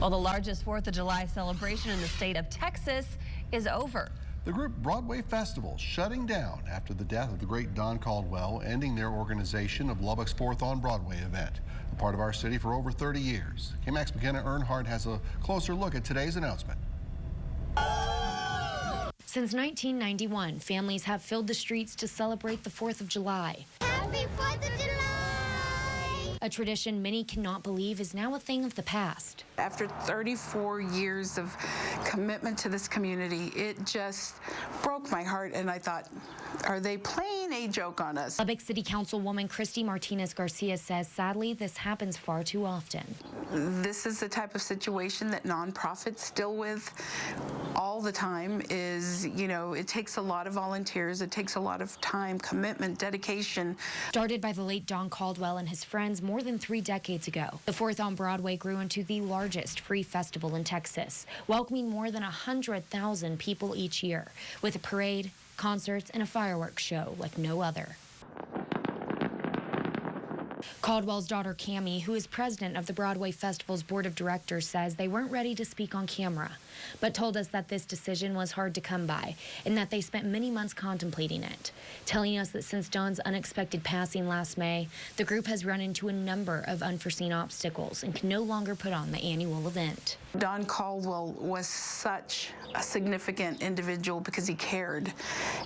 Well, the largest 4th of July celebration in the state of Texas is over. The group Broadway Festival shutting down after the death of the great Don Caldwell, ending their organization of Lubbock's 4th on Broadway event, a part of our city for over 30 years. KMAX McKenna Earnhardt has a closer look at today's announcement. Since 1991, families have filled the streets to celebrate the 4th of July. Happy 4th of July! A tradition many cannot believe is now a thing of the past. After 34 years of commitment to this community, it just broke my heart, and I thought, are they playing a joke on us? Lubbock City Councilwoman Christy Martinez Garcia says, sadly, this happens far too often. This is the type of situation that nonprofits deal with all the time. It takes a lot of volunteers, it takes a lot of time, commitment, dedication. Started by the late Don Caldwell and his friends more than 3 decades ago, the 4th on Broadway grew into the largest free festival in Texas, welcoming more than 100,000 people each year, with a parade, concerts, and a fireworks show like no other. Caldwell's daughter, Cammie, who is president of the Broadway Festival's board of directors, says they weren't ready to speak on camera, but told us that this decision was hard to come by and that they spent many months contemplating it, telling us that since Don's unexpected passing last May, the group has run into a number of unforeseen obstacles and can no longer put on the annual event. Don Caldwell was such a significant individual because he cared,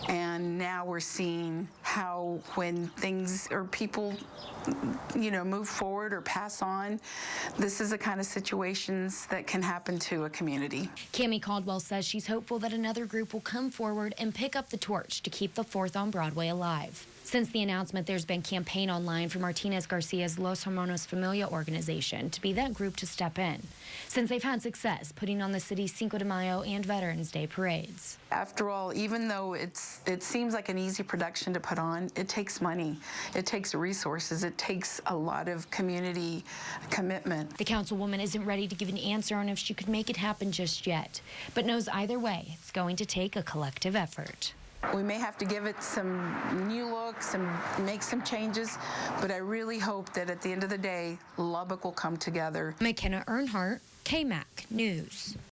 and now we're seeing how when things or people move forward or pass on, this is the kind of situations that can happen to a community. Cammie Caldwell says she's hopeful that another group will come forward and pick up the torch to keep the 4th on Broadway alive. Since the announcement, there's been campaign online for Martinez Garcia's Los Hermanos Familia organization to be that group to step in, since they've had success putting on the city's Cinco de Mayo and Veterans Day parades. After all, even though it seems like an easy production to put on, it takes money, it takes resources, it takes a lot of community commitment. The councilwoman isn't ready to give an answer on if she could make it happen just yet, but knows either way it's going to take a collective effort. We may have to give it some new looks and make some changes, but I really hope that at the end of the day, Lubbock will come together. McKenna Earnhardt, KMAC News.